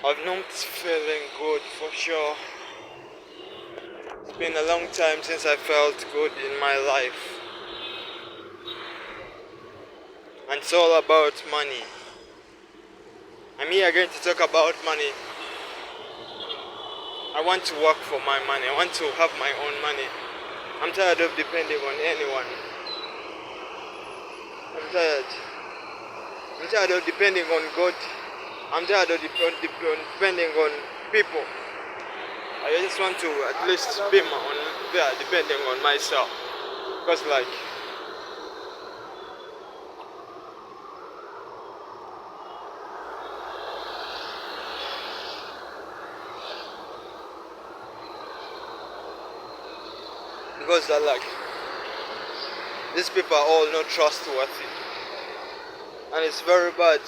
I've not feeling good for sure. It's been a long time since I felt good in my life. And it's all about money. I'm here again to talk about money. I want to work for my money. I want to have my own money. I'm tired of depending on anyone. I'm tired. I'm tired of depending on God. I'm tired of depending on people. I just want to at least be on there depending on myself. Because these people are all not trustworthy. And it's very bad.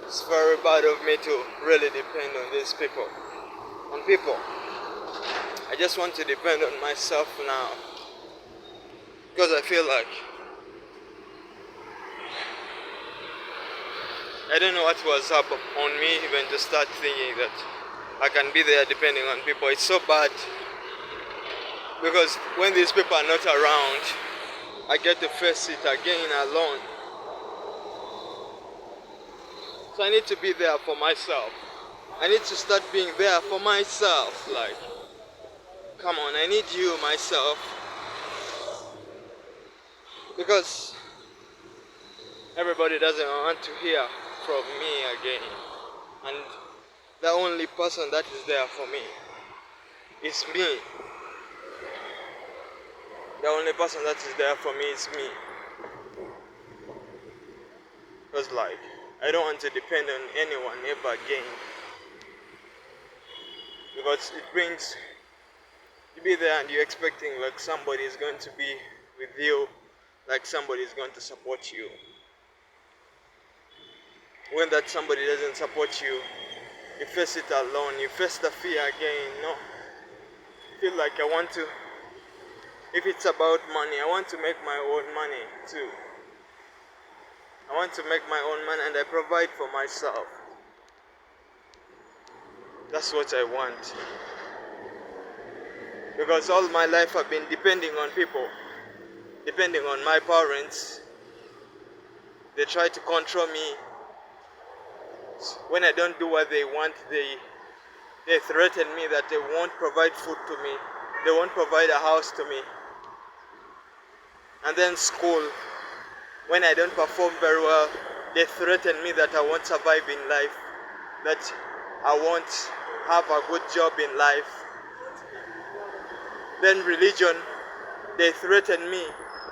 It's very bad of me to really depend on these people. On people. I just want to depend on myself now. Because I feel like I don't know what was up on me even to start thinking that I can be there depending on people. It's so bad. Because when these people are not around, I get to face it again alone. So I need to be there for myself. I need to start being there for myself. Come on, I need you, myself. Because everybody doesn't want to hear from me again. And the only person that is there for me is me. The only person that is there for me is me. Because I don't want to depend on anyone ever again. Because it brings, you be there and you're expecting somebody is going to be with you, somebody is going to support you. When that somebody doesn't support you, you face it alone, you face the fear again. No, I feel like I want to, if it's about money, I want to make my own money too. I want to make my own money and I provide for myself. That's what I want. Because all my life I've been depending on people. Depending on my parents. They try to control me. When I don't do what they want, they threaten me that they won't provide food to me. They won't provide a house to me. And then school, when I don't perform very well, they threaten me that I won't survive in life, that I won't have a good job in life. Then religion, they threaten me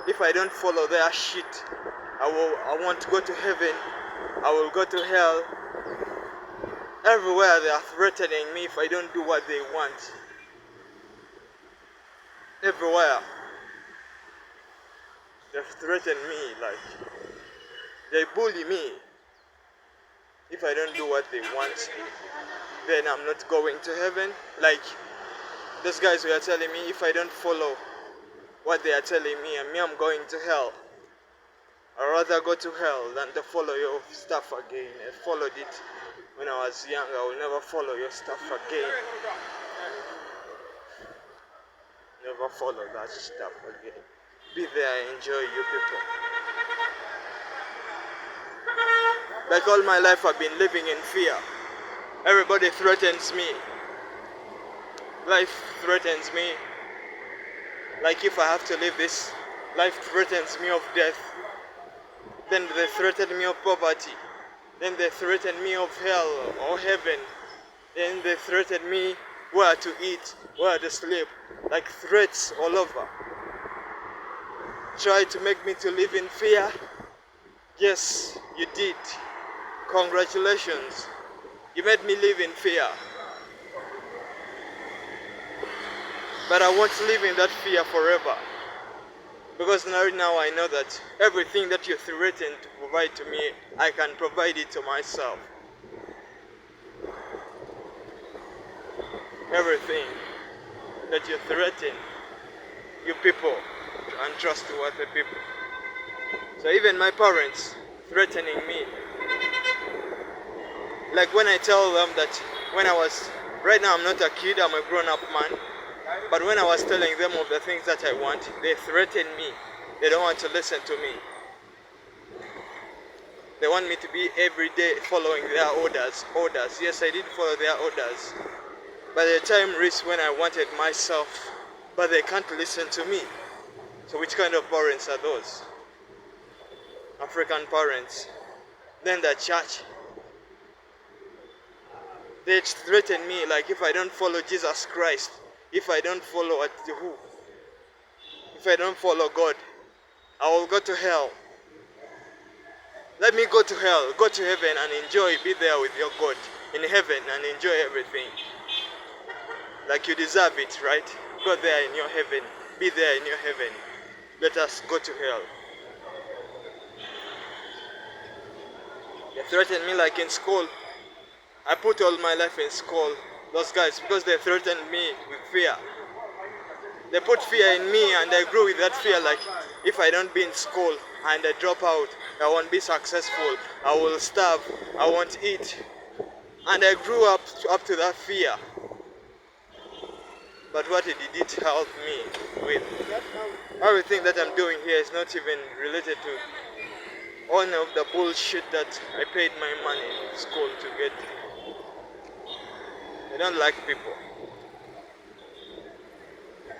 if I don't follow their shit, I won't go to heaven, I will go to hell. Everywhere they are threatening me if I don't do what they want. Everywhere. They threaten me, they bully me. If I don't do what they want, then I'm not going to heaven. Those guys were telling me if I don't follow what they are telling me, and I'm going to hell. I'd rather go to hell than to follow your stuff again. I followed it when I was young. I will never follow your stuff again. Never follow that stuff again. Be there and enjoy you people. All my life I've been living in fear. Everybody threatens me. Life threatens me. If I have to live this, life threatens me of death. Then they threaten me of poverty. Then they threaten me of hell or heaven. Then they threaten me where to eat, where to sleep. Threats all over. Try to make me to live in fear. Yes, you did. Congratulations. You made me live in fear. But I won't live in that fear forever. Because right now I know that everything that you threaten to provide to me, I can provide it to myself. Everything that you threaten, you people, untrustworthy people. So even my parents threatening me, Like when I tell them that right now I'm not a kid, I'm a grown up man. But when I was telling them of the things that I want, they threaten me. They don't want to listen to me. They want me to be every day following their orders. Yes, I did follow their orders. By the time reached when I wanted myself, but they can't listen to me. So which kind of parents are those? African parents. Then the church. They threaten me like if I don't follow Jesus Christ, if I don't follow if I don't follow God, I will go to hell. Let me go to hell, go to heaven and enjoy, be there with your God in heaven and enjoy everything. Like you deserve it, right? Go there in your heaven, be there in your heaven. Let us go to hell. They threatened me like in school. I put all my life in school. Those guys, because they threatened me with fear. They put fear in me and I grew with that fear, like if I don't be in school and I drop out, I won't be successful, I will starve, I won't eat. And I grew up to that fear. But what did it help me with? Everything that I'm doing here is not even related to all of the bullshit that I paid my money in school to get. I don't like people.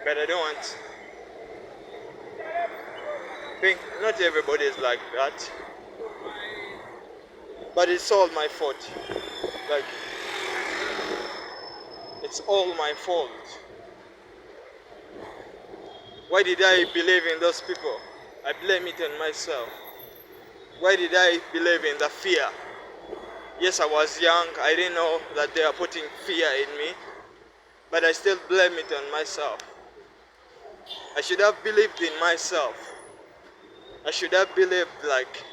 But I don't want. I think not everybody is like that. But it's all my fault. Like, it's all my fault. Why did I believe in those people? I blame it on myself. Why did I believe in the fear? Yes, I was young. I didn't know that they are putting fear in me. But I still blame it on myself. I should have believed in myself. I should have believed like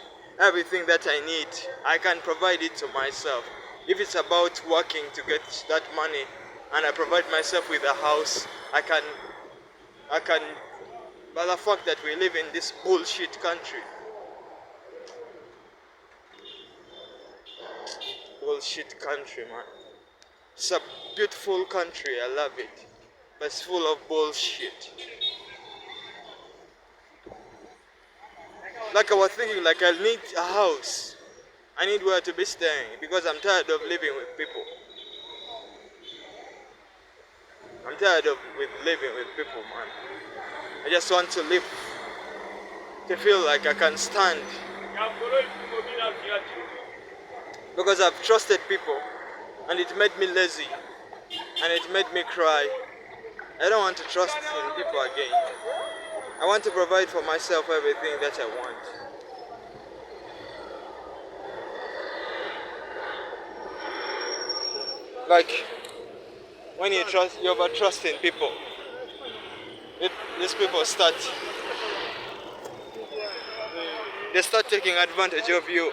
everything that I need, I can provide it to myself. If it's about working to get that money and I provide myself with a house, I can, but the fact that we live in this bullshit country. Bullshit country, man. It's a beautiful country, I love it. But it's full of bullshit. Like I was thinking, like I need a house. I need where to be staying because I'm tired of living with people. I'm tired of living with people, man. I just want to live, to feel like I can stand. Because I've trusted people and it made me lazy and it made me cry. I don't want to trust in people again. I want to provide for myself everything that I want. Like when you over trust in people, these people start taking advantage of you.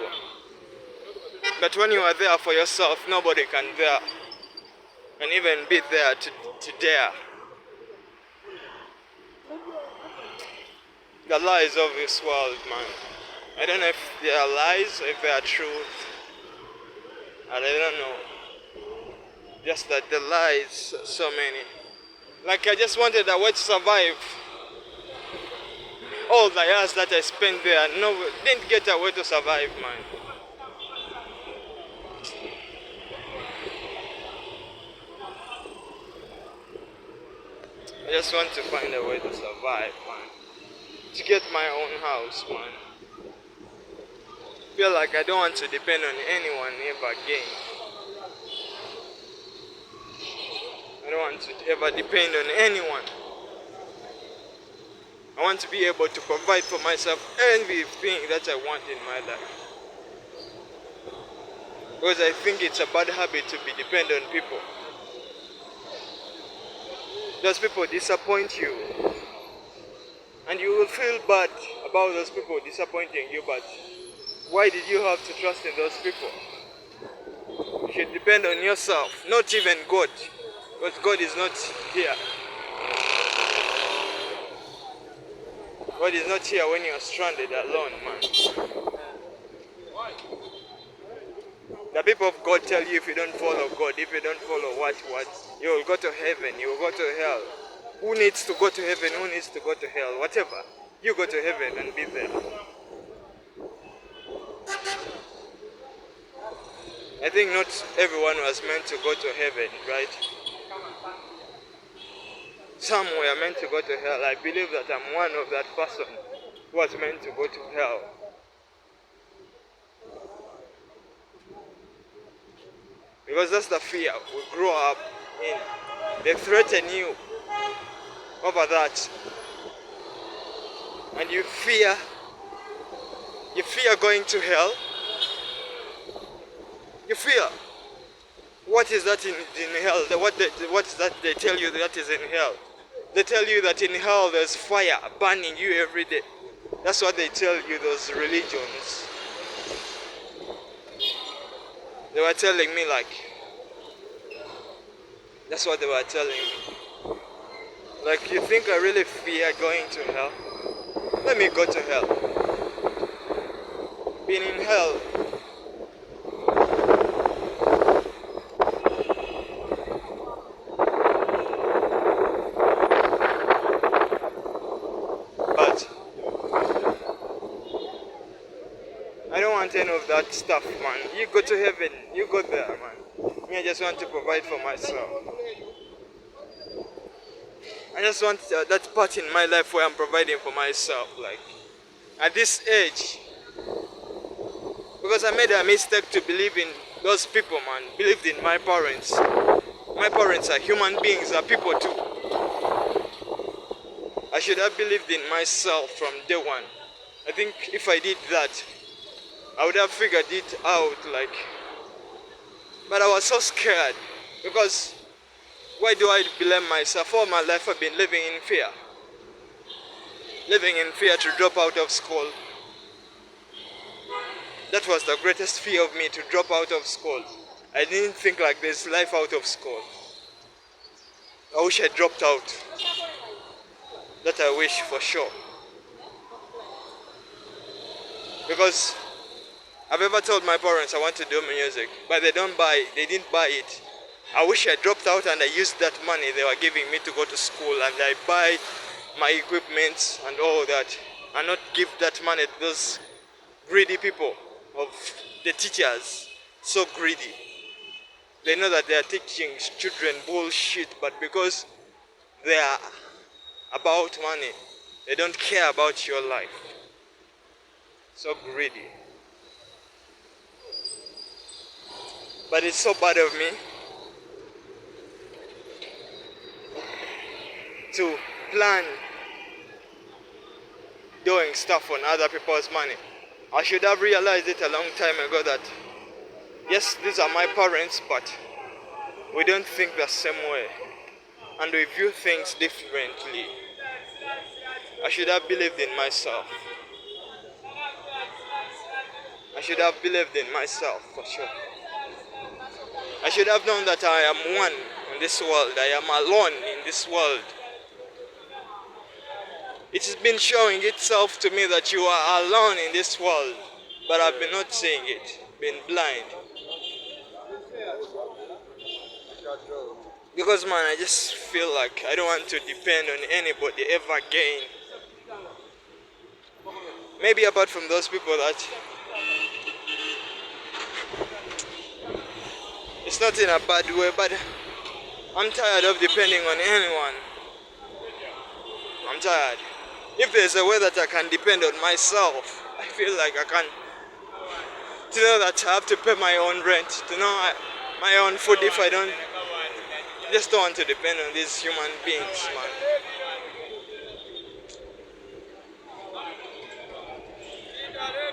But when you are there for yourself, nobody can even be there to dare. The lies of this world, man. I don't know if they are lies or if they are truth. I don't know. Just that the lies, so many. Like I just wanted a way to survive. All the years that I spent there, didn't get a way to survive, man. I just want to find a way to survive, man. To get my own house, man. Feel like I don't want to depend on anyone ever again. I don't want to ever depend on anyone. I want to be able to provide for myself everything that I want in my life. Because I think it's a bad habit to be dependent on people. Those people disappoint you. And you will feel bad about those people disappointing you, but why did you have to trust in those people? You should depend on yourself, not even God. Because God is not here. God is not here when you are stranded alone, man. The people of God tell you if you don't follow God, if you don't follow what, you will go to heaven, you will go to hell. Who needs to go to heaven? Who needs to go to hell? Whatever. You go to heaven and be there. I think not everyone was meant to go to heaven, right? Some were meant to go to hell. I believe that I'm one of that person who was meant to go to hell. Because that's the fear we grow up in. They threaten you over that. And you fear going to hell. You fear. What is that in hell? What is that they tell you that is in hell? They tell you that in hell there's fire burning you every day. That's what they tell you, those religions. They were telling me like, that's what they were telling me. Like, you think I really fear going to hell? Let me go to hell. Being in hell. But I don't want any of that stuff, man. You go to heaven, you go there, man. Me, I just want to provide for myself. I just want that part in my life where I'm providing for myself, like, at this age. Because I made a mistake to believe in those people, man. Believed in my parents. My parents are human beings, are people too. I should have believed in myself from day one. I think if I did that, I would have figured it out, like. But I was so scared, because why do I blame myself? All my life I've been living in fear. Living in fear to drop out of school. That was the greatest fear of me, to drop out of school. I didn't think like there's life out of school. I wish I dropped out. That I wish for sure. Because I've ever told my parents I want to do music, but they didn't buy it. I wish I dropped out and I used that money they were giving me to go to school, and I buy my equipment and all that, and not give that money to those greedy people of the teachers. So greedy. They know that they are teaching children bullshit, but because they are about money, they don't care about your life. So greedy. But it's so bad of me to plan doing stuff on other people's money. I should have realized it a long time ago that yes, these are my parents, but we don't think the same way, and we view things differently. I should have believed in myself. I should have believed in myself for sure. I should have known that I am one in this world. I am alone in this world. It has been showing itself to me that you are alone in this world, but I've been not seeing it, been blind. Because man, I just feel like I don't want to depend on anybody ever again. Maybe apart from those people that it's not in a bad way, but I'm tired of depending on anyone. I'm tired. If there's a way that I can depend on myself, I feel like I can. To know that I have to pay my own rent, to know my own food if I don't. I just don't want to depend on these human beings, man.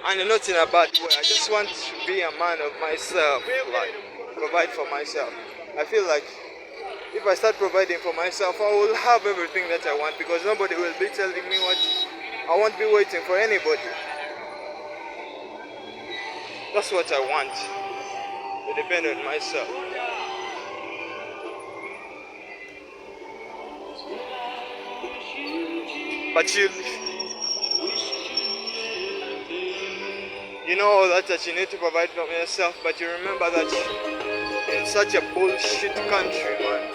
And not in a bad way. I just want to be a man of myself, like provide for myself. I feel like if I start providing for myself, I will have everything that I want, because nobody will be telling me what. I won't be waiting for anybody. That's what I want, to depend on myself. But you You know all that you need to provide for yourself, but you remember that in such a bullshit country, man.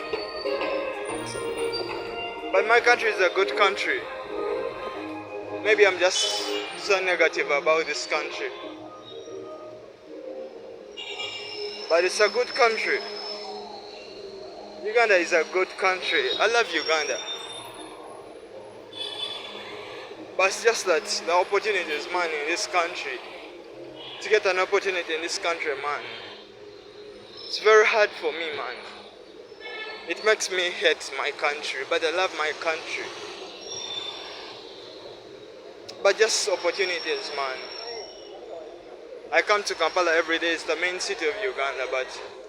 But my country is a good country. Maybe I'm just so negative about this country. But it's a good country. Uganda is a good country. I love Uganda. But it's just that the opportunities, man, in this country, to get an opportunity in this country, man, it's very hard for me, man. It makes me hate my country, but I love my country. But just opportunities, man. I come to Kampala every day. It's the main city of Uganda, but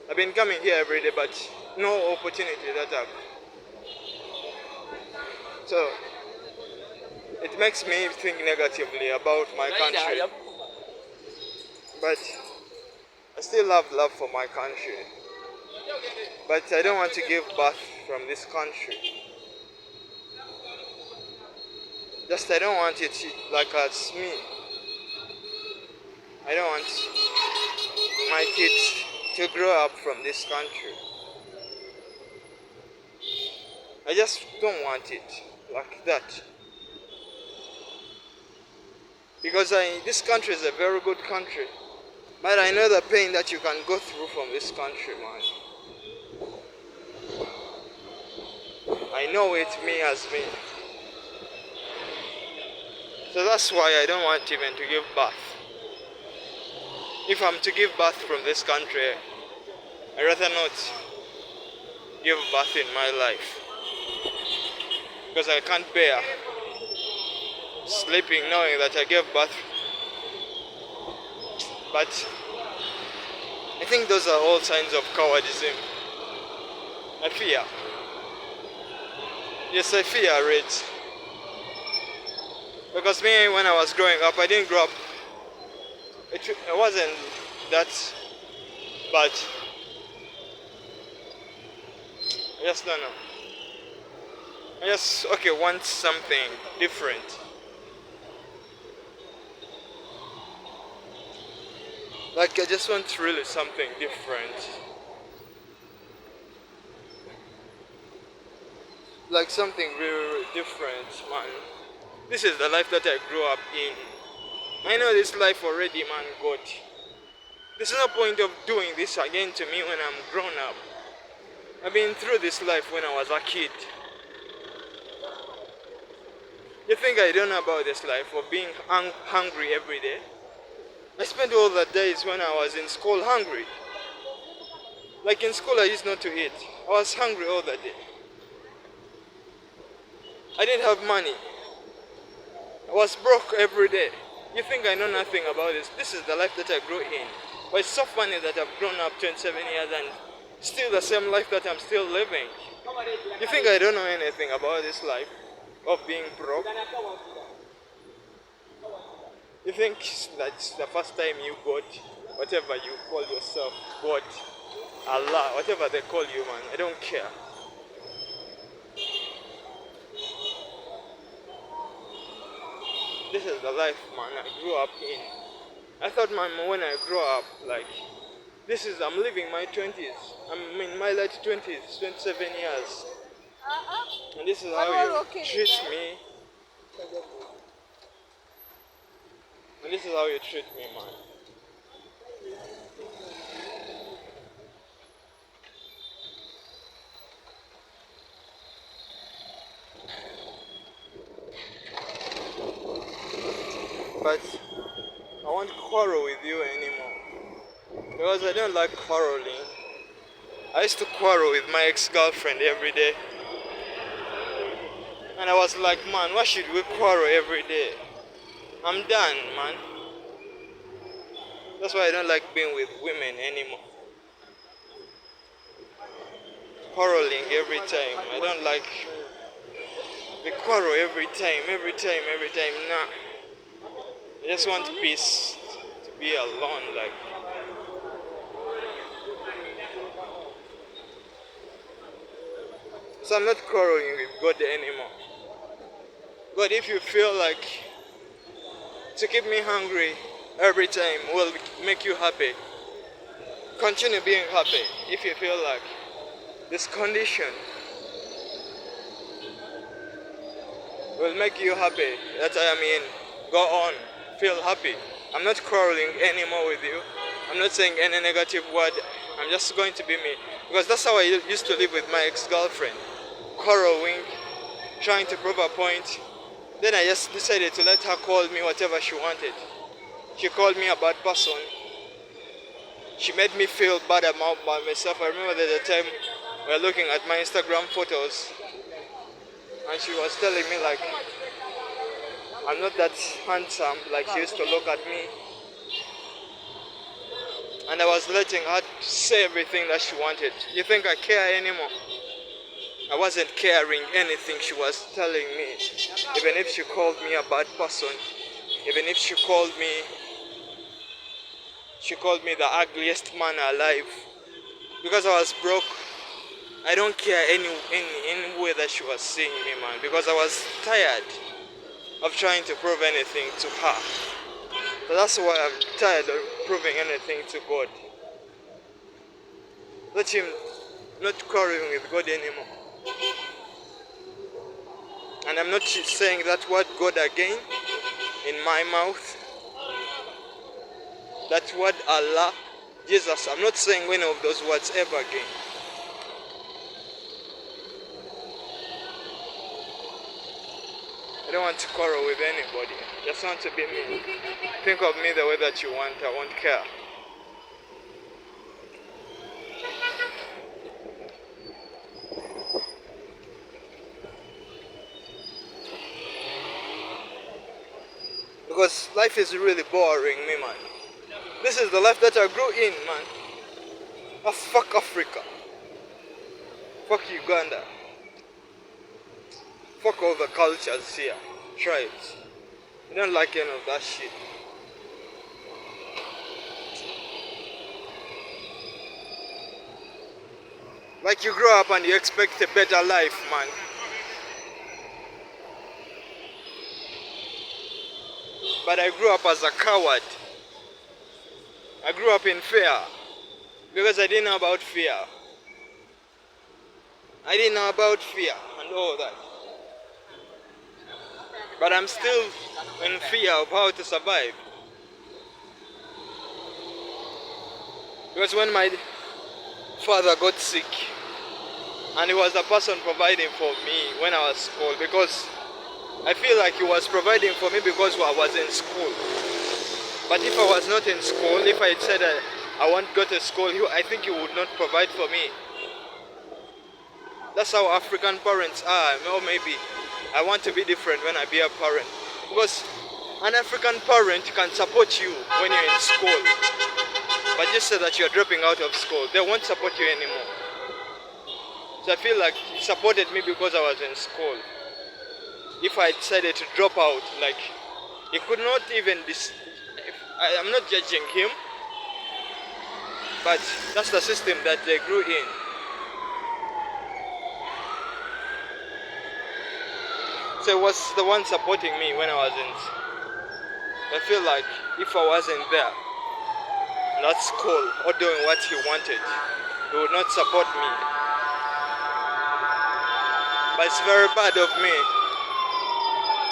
I've been coming here every day, but no opportunity that I've. So it makes me think negatively about my country. But I still have love for my country. But I don't want to give birth from this country. Just I don't want it like as me. I don't want my kids to grow up from this country. I just don't want it like that. Because this country is a very good country. But I know the pain that you can go through from this country, man. I know it, me as me. So that's why I don't want even to give birth. If I'm to give birth from this country, I'd rather not give birth in my life. Because I can't bear sleeping knowing that I gave birth. But I think those are all signs of cowardice. I fear. Yes, I fear it. Because me, when I was growing up, I didn't grow up. It wasn't that bad. I just don't know. I just, want something different. Like, I just want really something different. Like something really different, man. This is the life that I grew up in. I know this life already, man, God. There's no point of doing this again to me when I'm grown up. I've been through this life when I was a kid. You think I don't know about this life of being hungry every day? I spent all the days when I was in school hungry. Like in school I used not to eat. I was hungry all the day. I didn't have money. I was broke every day. You think I know nothing about this? This is the life that I grew in. But it's so funny that I've grown up 27 years and still the same life that I'm still living. You think I don't know anything about this life of being broke? You think that's the first time you got whatever you call yourself, God, Allah, whatever they call you, man, I don't care. This is the life, man, I grew up in. I thought, man, when I grow up, like, I'm living my 20s. I'm in my late 20s, 27 years. And this is how you treat me. And this is how you treat me, man. But I won't quarrel with you anymore. Because I don't like quarreling. I used to quarrel with my ex-girlfriend every day. And I was like, man, why should we quarrel every day? I'm done, man. That's why I don't like being with women anymore. Quarreling every time. I don't like we quarrel every time. Nah. I just want peace to be alone, like. So I'm not quarreling with God anymore. God, if you feel like to keep me hungry, every time will make you happy. Continue being happy if you feel like this condition will make you happy that I am in. Go on, feel happy. I'm not quarreling anymore with you. I'm not saying any negative word. I'm just going to be me. Because that's how I used to live with my ex-girlfriend. Quarreling, trying to prove a point. Then I just decided to let her call me whatever she wanted. She called me a bad person. She made me feel bad about myself. I remember that the time we were looking at my Instagram photos and she was telling me like I'm not that handsome like she used to look at me. And I was letting her say everything that she wanted. You think I care anymore? I wasn't caring anything she was telling me. Even if she called me a bad person, even if she called me the ugliest man alive. Because I was broke, I don't care any way that she was seeing me, man. Because I was tired of trying to prove anything to her. So that's why I'm tired of proving anything to God. Let him not quarreling with God anymore. And I'm not saying that word God again in my mouth. That word Allah, Jesus, I'm not saying any of those words ever again. I don't want to quarrel with anybody. I just want to be me. Think of me the way that you want. I won't care. Because life is really boring me, man. This is the life that I grew in, man. Oh, fuck Africa. Fuck Uganda. Fuck all the cultures here. Tribes. I don't like any of that shit. Like you grow up and you expect a better life, man. But I grew up as a coward. I grew up in fear. Because I didn't know about fear. I didn't know about fear and all that. But I'm still in fear of how to survive. Because when my father got sick, and he was the person providing for me when I was school, because I feel like he was providing for me because I was in school. But if I was not in school, if I said I won't go to school, I think he would not provide for me. That's how African parents are. Or maybe I want to be different when I be a parent. Because an African parent can support you when you're in school. But just say that you're dropping out of school, they won't support you anymore. So I feel like he supported me because I was in school. If I decided to drop out, like, he could not even I'm not judging him, but that's the system that they grew in. So he was the one supporting me when I wasn't. I feel like if I wasn't there, not school, or doing what he wanted, he would not support me. But it's very bad of me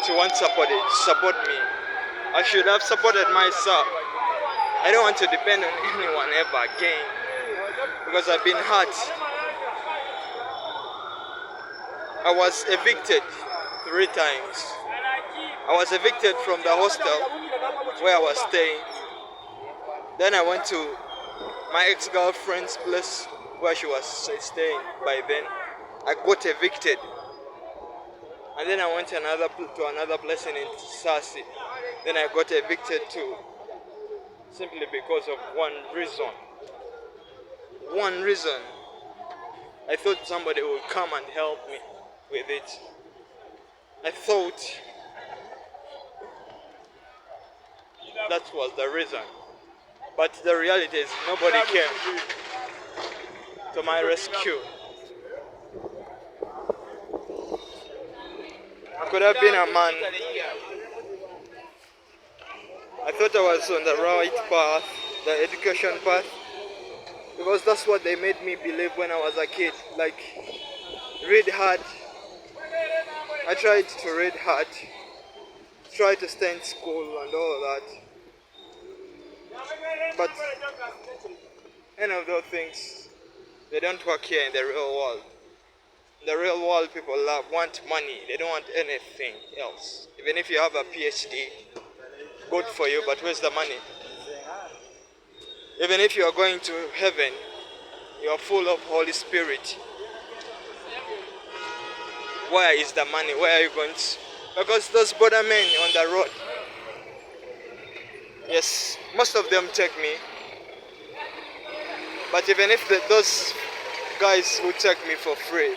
to want to support me. I should have supported myself. I don't want to depend on anyone ever again. Because I've been hurt. I was evicted 3 times. I was evicted from the hostel where I was staying. Then I went to my ex-girlfriend's place where she was staying by then. I got evicted. And then I went to another place in Sasi. Then I got evicted too. Simply because of one reason. One reason. I thought somebody would come and help me with it. I thought that was the reason. But the reality is nobody came to my rescue. I could have been a man I thought I was on the right path, the education path, because that's what they made me believe when I was a kid. Like, read hard. I tried to read hard, try to stay in school and all that. But any of those things, they don't work here in the real world. In the real world, people want money. They don't want anything else. Even if you have a PhD, good for you, but where's the money? Even if you are going to heaven, you are full of Holy Spirit. Where is the money? Where are you going to? Because those border men on the road, yes, most of them take me. But even if those guys who take me for free,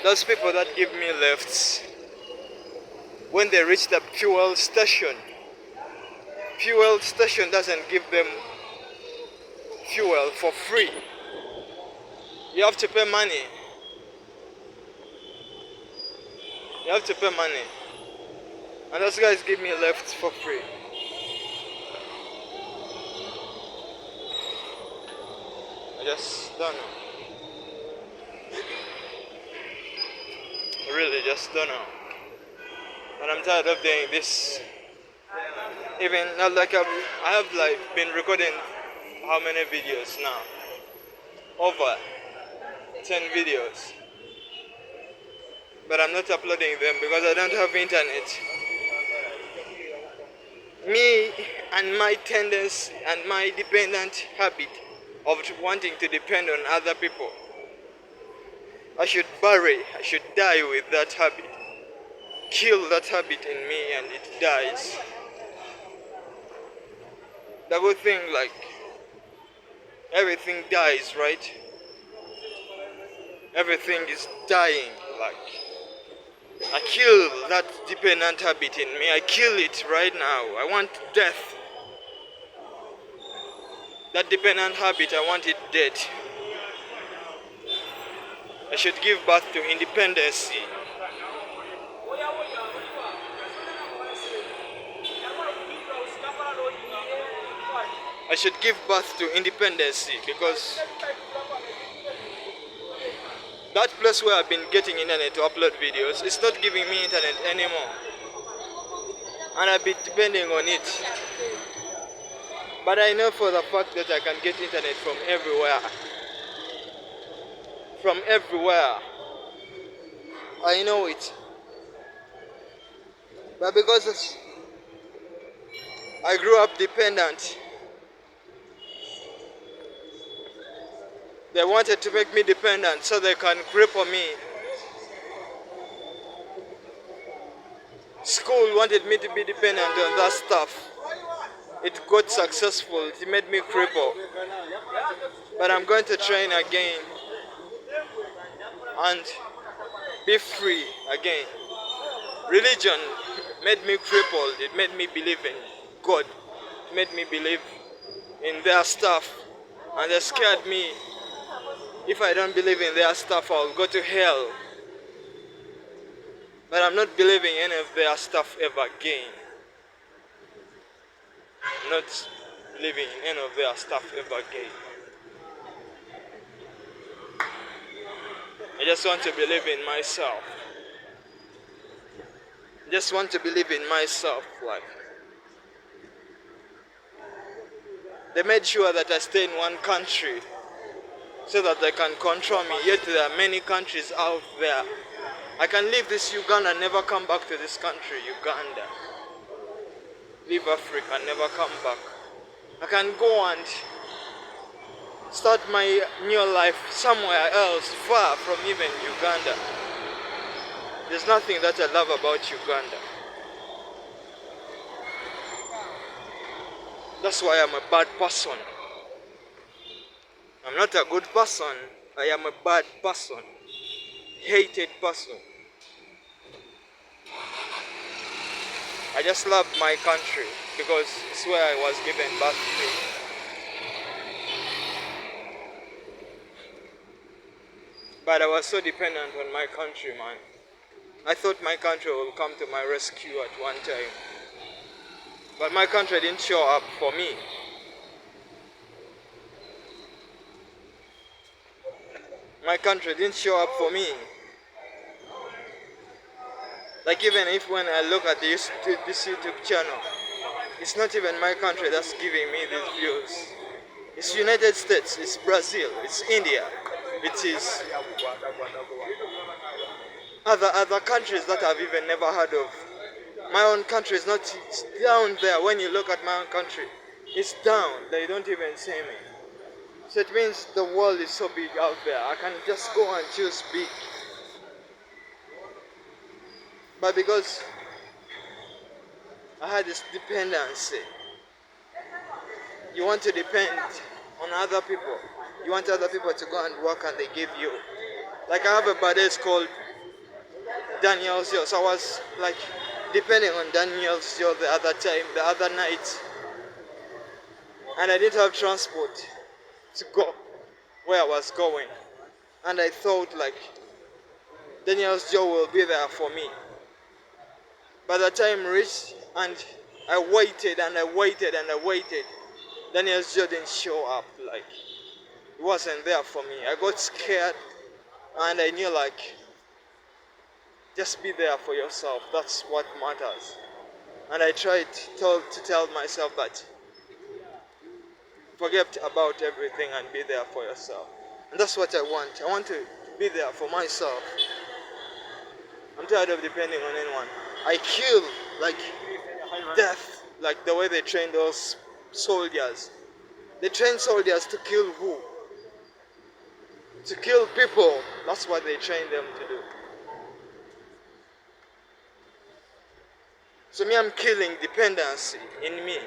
those people that give me lifts, when they reach the fuel station doesn't give them fuel for free. You have to pay money. You have to pay money. And those guys give me lifts for free. I just don't know. I really just don't know. And I'm tired of doing this. Even like I have like been recording how many videos now? Over 10 videos. But I'm not uploading them because I don't have internet. Me and my tendency and my dependent habit of wanting to depend on other people. I should die with that habit. Kill that habit in me and it dies. The good thing, like, everything dies, right? Everything is dying, like, I kill that dependent habit in me. I kill it right now. I want death. That dependent habit, I want it dead. I should give birth to independency. I should give birth to independency because that place where I've been getting internet to upload videos, it's not giving me internet anymore. And I've been depending on it. But I know for the fact that I can get internet from everywhere. From everywhere. I know it. But because I grew up dependent, they wanted to make me dependent so they can cripple me. School wanted me to be dependent on that stuff. It got successful, it made me cripple. But I'm going to train again and be free again. Religion made me crippled, it made me believe in God. It made me believe in their stuff. And they scared me. If I don't believe in their stuff, I'll go to hell. But I'm not believing any of their stuff ever again. I'm not believing in any of their stuff ever again. I just want to believe in myself. I just want to believe in myself. Like, they made sure that I stay in one country so that they can control me. Yet there are many countries out there. I can leave this Uganda and never come back to this country, Uganda. Leave Africa and never come back. I can go and start my new life somewhere else, far from even Uganda. There's nothing that I love about Uganda. That's why I'm a bad person. I'm not a good person. I am a bad person. Hated person. I just love my country because it's where I was given birth to. But I was so dependent on my country, man. I thought my country will come to my rescue at one time. But my country didn't show up for me. My country didn't show up for me. Like even if when I look at this YouTube channel, it's not even my country that's giving me these views. It's United States, it's Brazil, it's India, it is other countries that I've even never heard of. My own country is not, it's down there. When you look at my own country, it's down. They don't even see me. So it means the world is so big out there. I can just go and choose big. But because I had this dependency, you want to depend on other people. You want other people to go and work and they give you. Like I have a buddy called Daniel Zio. So I was like depending on Daniel Zio the other night. And I didn't have transport to go where I was going. And I thought like Daniel Zio will be there for me. By the time reached and I waited and I waited and I waited. Daniel Zio didn't show up. Like he wasn't there for me. I got scared and I knew like just be there for yourself. That's what matters. And I tried to tell myself that forget about everything and be there for yourself. And that's what I want. I want to be there for myself. I'm tired of depending on anyone. I kill like death, like the way they train those soldiers. They train soldiers to kill who? To kill people. That's what they train them to do. So me, I'm killing dependency in me.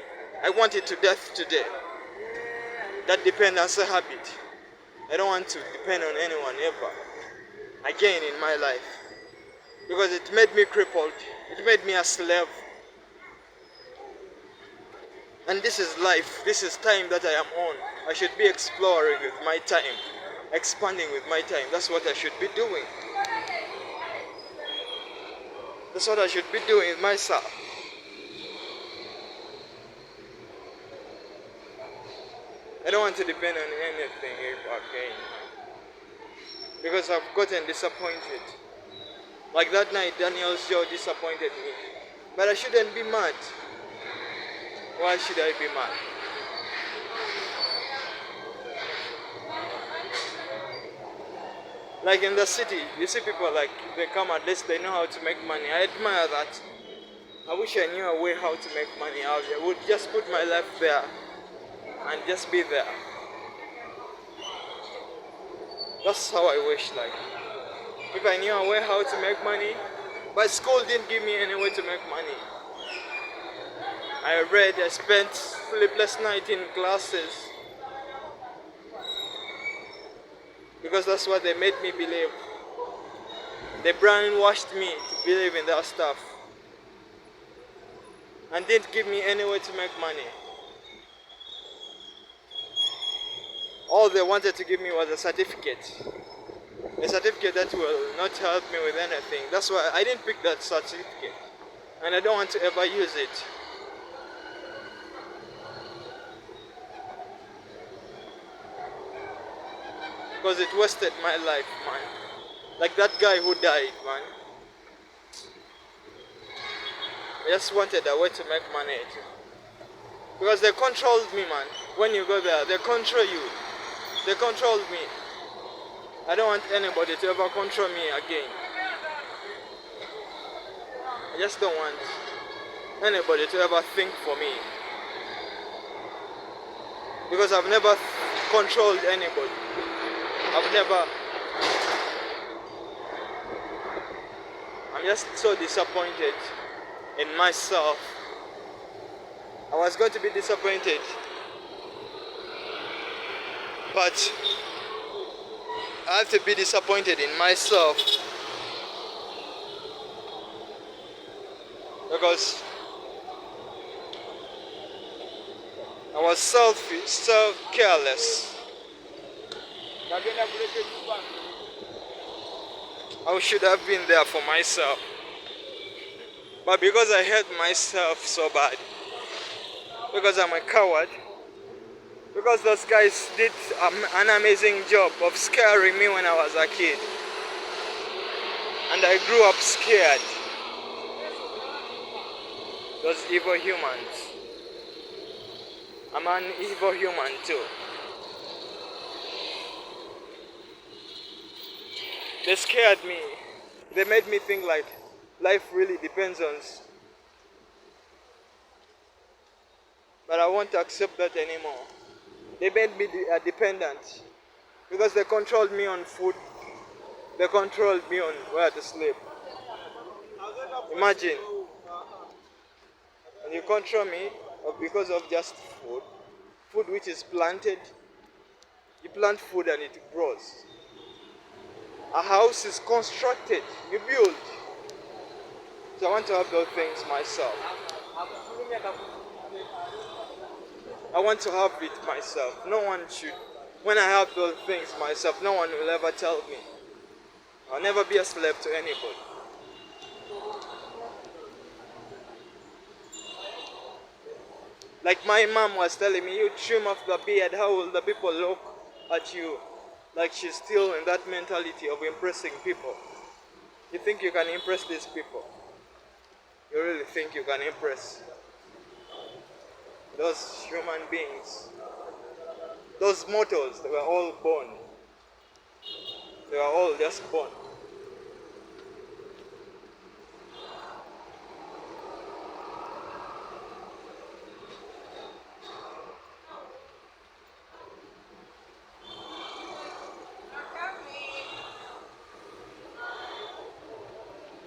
I want it to death today. That dependency habit. I don't want to depend on anyone ever again in my life. Because it made me crippled. It made me a slave. And this is life. This is time that I am on. I should be exploring with my time. Expanding with my time. That's what I should be doing. That's what I should be doing with myself. I don't want to depend on anything again. Because I've gotten disappointed. Like that night, Daniel Zio disappointed me. But I shouldn't be mad. Why should I be mad? Like in the city, you see people like they come, at least they know how to make money. I admire that. I wish I knew a way how to make money out there. I would just put my life there and just be there. That's how I wish, like. If I knew a way how to make money, but school didn't give me any way to make money. I read, I spent sleepless nights in classes. Because that's what they made me believe. They brainwashed me to believe in that stuff. And didn't give me any way to make money. All they wanted to give me was a certificate. A certificate that will not help me with anything. That's why I didn't pick that certificate. And I don't want to ever use it. Because it wasted my life, man. Like that guy who died, man. I just wanted a way to make money too. Because they controlled me, man. When you go there, they control you. They controlled me. I don't want anybody to ever control me again. I just don't want anybody to ever think for me. Because I've never controlled anybody. I'm just so disappointed in myself. I was going to be disappointed, but I have to be disappointed in myself because I was selfish, so careless. I should have been there for myself. But because I hate myself so bad, because I'm a coward, because those guys did an amazing job of scaring me when I was a kid. And I grew up scared. Those evil humans. I'm an evil human too. They scared me. They made me think like life really depends on. But I won't accept that anymore. They made me dependent because they controlled me on food. They controlled me on where to sleep. Imagine, when you control me because of just food which is planted. You plant food and it grows. A house is constructed, you build. So I want to have those things myself. I want to have it myself. No one should. When I have those things myself, no one will ever tell me. I'll never be a slave to anybody. Like my mom was telling me, you trim off the beard, how will the people look at you? Like she's still in that mentality of impressing people. You think you can impress these people? You really think you can impress those human beings? Those mortals, they were all born. They were all just born.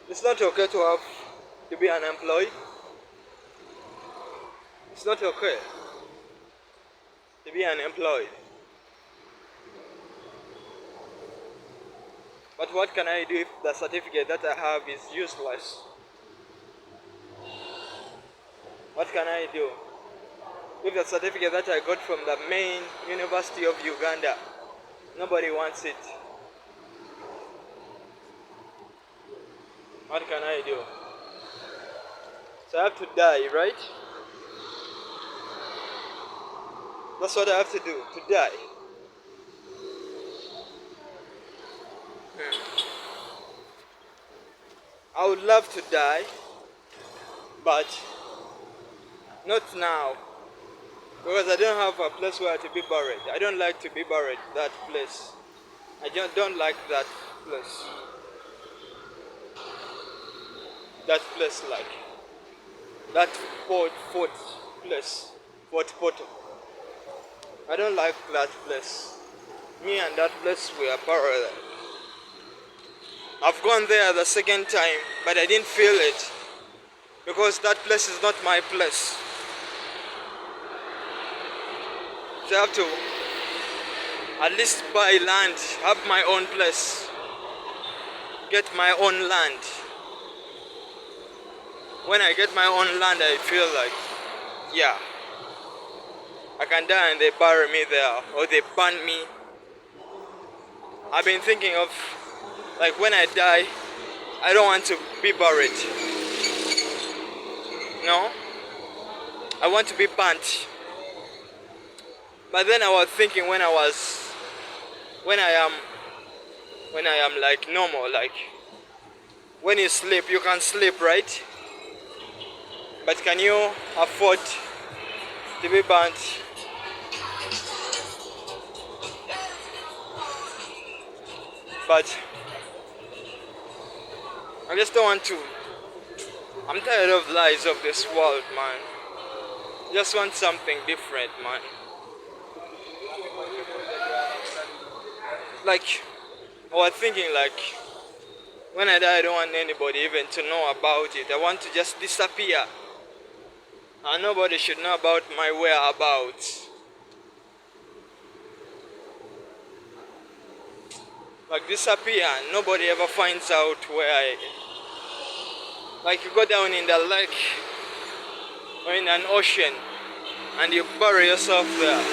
It's not okay to be unemployed. It's not okay to be unemployed. But what can I do if the certificate that I have is useless? What can I do if the certificate that I got from the main university of Uganda, nobody wants it? What can I do? So I have to die, right? That's what I have to do, to die. I would love to die, but not now. Because I don't have a place where to be buried. I don't like to be buried that place. I don't like that place. That place like. That fort place. Fort Poto. I don't like that place. Me and that place we are parallel. I've gone there the second time, but I didn't feel it. Because that place is not my place. So I have to at least buy land, have my own place. Get my own land. When I get my own land, I feel like, yeah, I can die and they bury me there, or they burn me. I've been thinking of, like, when I die, I don't want to be buried. No, I want to be burnt. But then I was thinking when I am like normal, like when you sleep, you can sleep, right? But can you afford to be burnt? But I just don't want to. I'm tired of lies of this world, man. Just want something different, man. Like, I was thinking like, when I die, I don't want anybody even to know about it. I want to just disappear. And nobody should know about my whereabouts. Like disappear, nobody ever finds out where I... Like you go down in the lake or in an ocean and you bury yourself there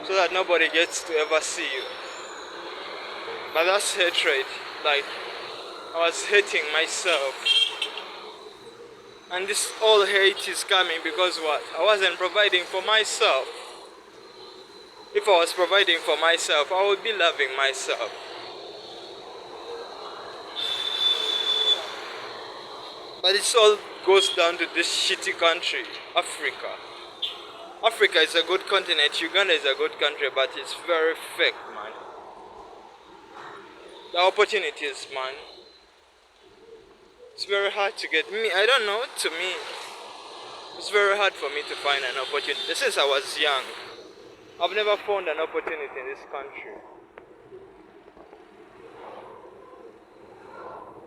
so that nobody gets to ever see you. But that's hatred. Like I was hating myself. And this all hate is coming because what? I wasn't providing for myself. If I was providing for myself, I would be loving myself. But it all goes down to this shitty country, Africa. Africa is a good continent, Uganda is a good country, but it's very fake, man. The opportunities, man. It's very hard to get. I don't know, to me, it's very hard for me to find an opportunity. Since I was young, I've never found an opportunity in this country.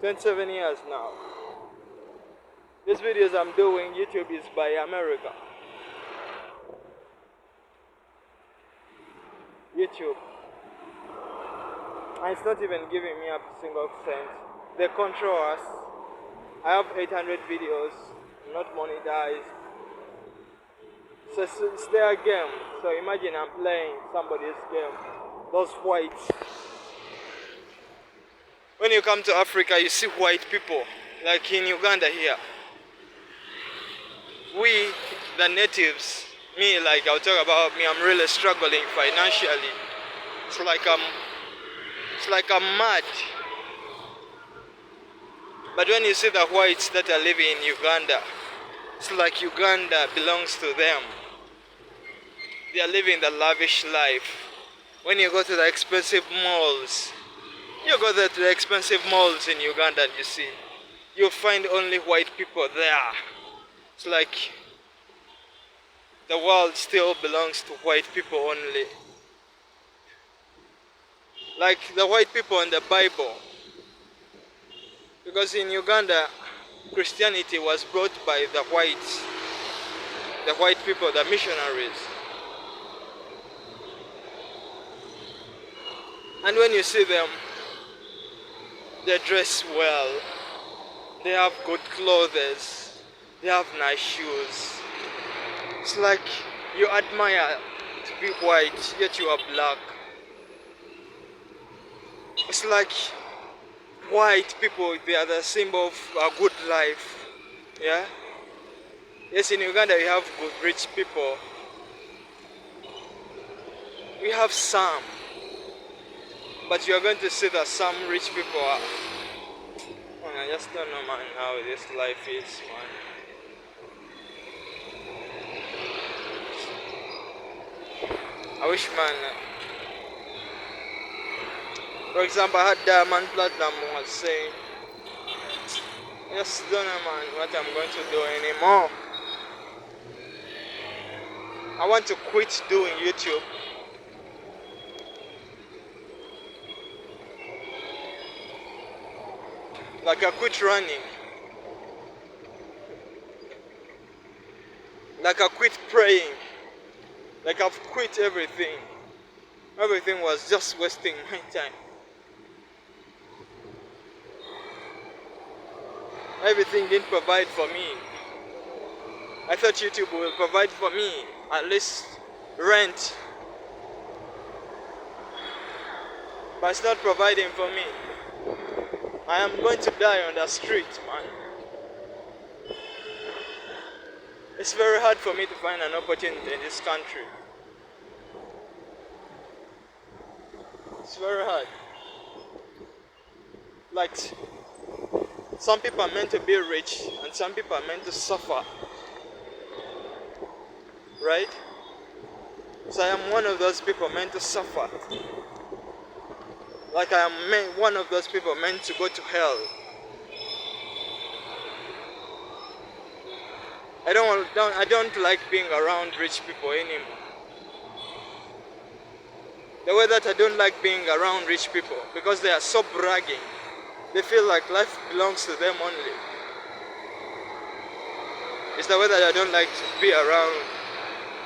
27 years now. These videos I'm doing, YouTube is by America. YouTube. And it's not even giving me a single cent. They control us. I have 800 videos, not monetized. So it's their game. So imagine I'm playing somebody's game. Those whites. When you come to Africa, you see white people. Like in Uganda here. We, the natives, me, like I'll talk about me, I'm really struggling financially. It's like I'm mad. But when you see the whites that are living in Uganda, it's like Uganda belongs to them. They are living the lavish life. When you go to the expensive malls, you go there to the expensive malls in Uganda and you see, you'll find only white people there. It's like the world still belongs to white people only. Like the white people in the Bible. Because in Uganda, Christianity was brought by the whites. The white people, the missionaries. And when you see them, they dress well. They have good clothes. They have nice shoes. It's like you admire to be white, yet you are black. It's like white people, they are the symbol of a good life. Yeah? Yes, in Uganda we have good rich people. We have some. But you are going to see that some rich people are. I just don't know, man, how this life is, man. I wish, man. For example, I had Diamond Platinum was saying, I just don't know, man, what I'm going to do anymore. I want to quit doing YouTube. Like I quit running. Like I quit praying. Like I've quit everything. Everything was just wasting my time. Everything didn't provide for me. I thought YouTube will provide for me at least rent. But it's not providing for me. I am going to die on the street, man. It's very hard for me to find an opportunity in this country. It's very hard. Like, some people are meant to be rich and some people are meant to suffer. Right? So I am one of those people meant to suffer. Like I am one of those people meant to go to hell. I don't like being around rich people anymore. The way that I don't like being around rich people, because they are so bragging. They feel like life belongs to them only. It's the way that I don't like to be around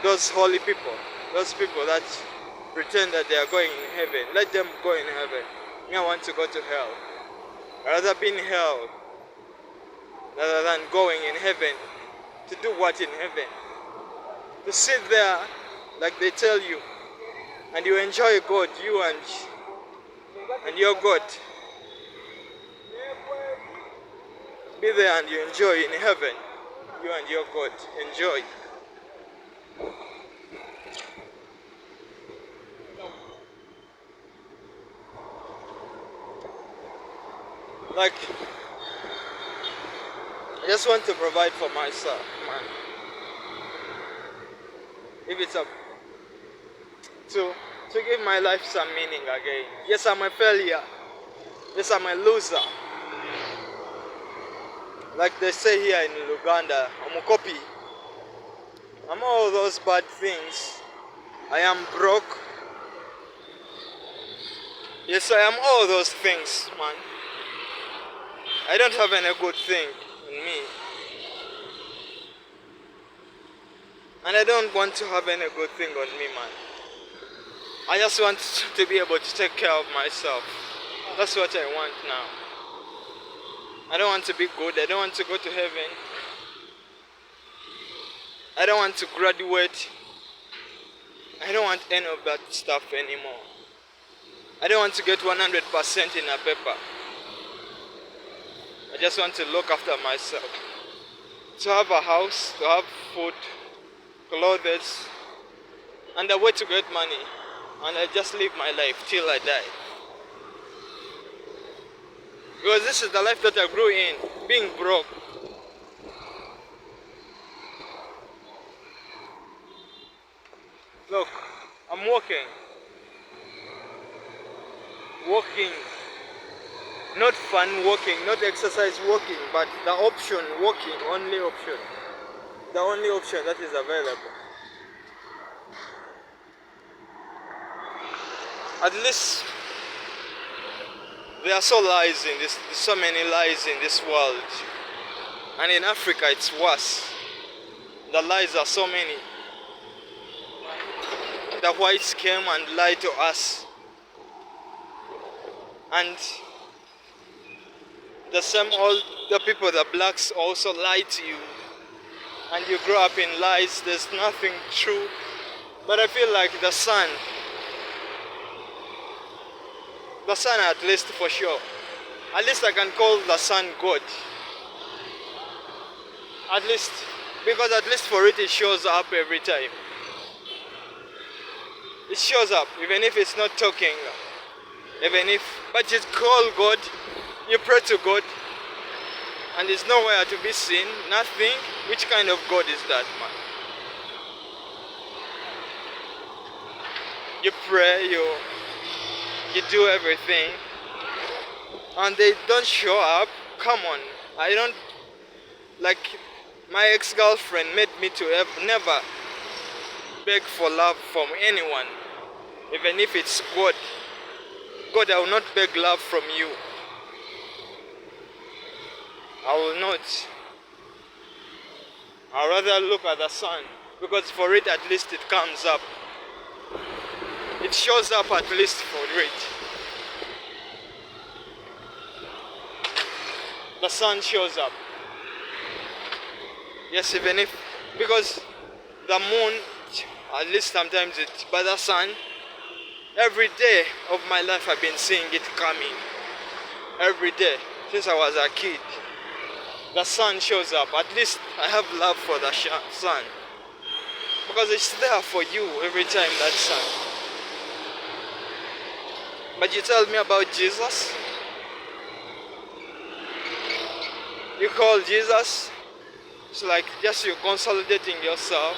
those holy people. Those people that pretend that they are going in heaven. Let them go in heaven. Me, I want to go to hell. I'd rather be in hell rather than going in heaven. To do what in heaven? To sit there like they tell you and you enjoy God, you and your God. Be there and you enjoy in heaven. You and your God. Enjoy. Like, I just want to provide for myself, man. If it's up to give my life some meaning again. Yes, I'm a failure. Yes, I'm a loser. Like they say here in Uganda, I'm a copy. I'm all those bad things. I am broke. Yes, I am all those things, man. I don't have any good thing in me. And I don't want to have any good thing on me, man. I just want to be able to take care of myself. That's what I want now. I don't want to be good. I don't want to go to heaven. I don't want to graduate. I don't want any of that stuff anymore. I don't want to get 100% in a paper. I just want to look after myself. To have a house, to have food, clothes, and a way to get money. And I just live my life till I die. Because this is the life that I grew in, being broke. Look, I'm walking. Walking. Not fun walking, not exercise walking, but the option walking, only option. The only option that is available. At least there are so many lies in this world. And in Africa it's worse. The lies are so many. The whites came and lied to us. And the people, the blacks also lie to you. And you grow up in lies, there's nothing true. But I feel like the sun at least for sure. At least I can call the sun God. At least, because at least for it shows up every time. It shows up, even if it's not talking. But you call God, you pray to God, and it's nowhere to be seen, nothing. Which kind of God is that, man? You pray, you do everything, and they don't show up. Come on, I don't, like, my ex-girlfriend made me to never beg for love from anyone, even if it's God. God, I will not beg love from you. I will not. I'll rather look at the sun, because for it at least it comes up. It shows up at least for it. The sun shows up. Yes, even if, because the moon, at least sometimes but the sun, every day of my life I've been seeing it coming. Every day, since I was a kid. The sun shows up. At least I have love for the sun. Because it's there for you every time, that sun. But you tell me about Jesus? You call Jesus? It's like just you consolidating yourself.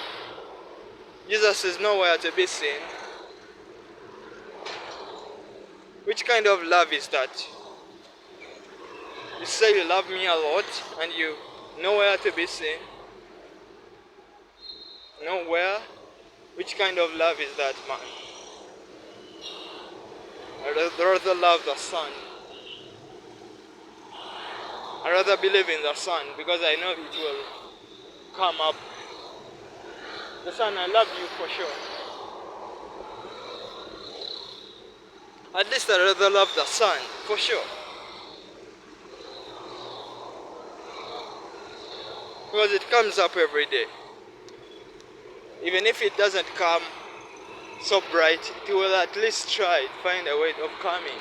Jesus is nowhere to be seen. Which kind of love is that? You say you love me a lot and you nowhere to be seen. Nowhere. Which kind of love is that, man? I rather love the sun. I rather believe in the sun because I know it will come up. The sun, I love you for sure. At least I rather love the sun for sure. Because it comes up every day. Even if it doesn't come so bright, it will at least try to find a way of coming.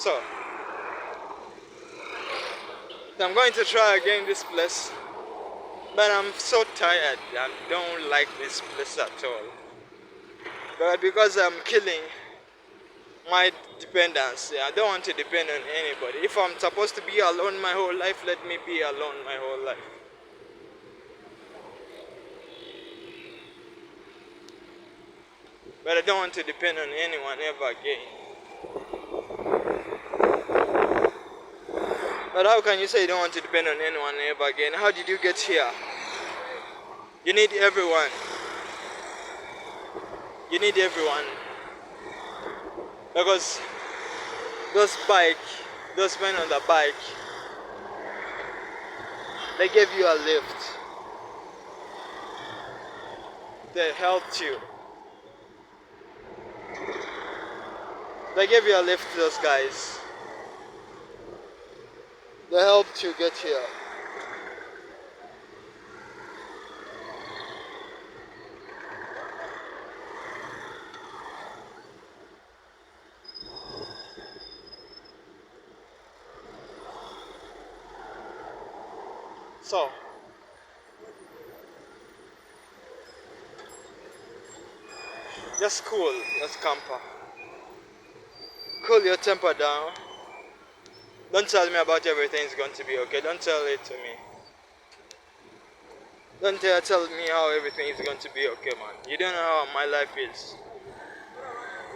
So I'm going to try again this place, but I'm so tired. I don't like this place at all. But because I'm killing my dependency, I don't want to depend on anybody. If I'm supposed to be alone my whole life, let me be alone my whole life. But I don't want to depend on anyone ever again. But how can you say you don't want to depend on anyone ever again? How did you get here? You need everyone. You need everyone. Because those men on the bike, they gave you a lift. They helped you. They gave you a lift, those guys. They helped you get here. So, just cool, just camper. Cool your temper down. Don't tell me about everything's going to be okay. Don't tell it to me. Don't tell me how everything is going to be okay, man. You don't know how my life is.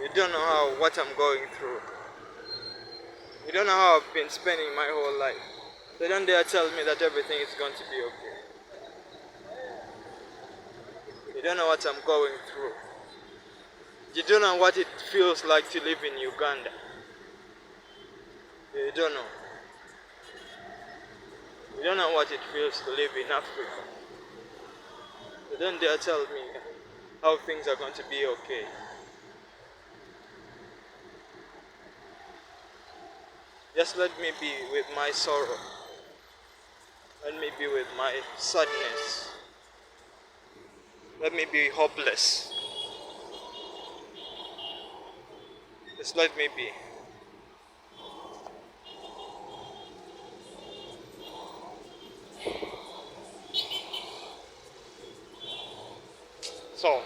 You don't know what I'm going through. You don't know how I've been spending my whole life. So don't dare tell me that everything is going to be okay. You don't know what I'm going through. You don't know what it feels like to live in Uganda. You don't know. You don't know what it feels to live in Africa. So don't dare tell me how things are going to be okay. Just let me be with my sorrow. Let me be with my sadness. Let me be hopeless. Just let me be. So,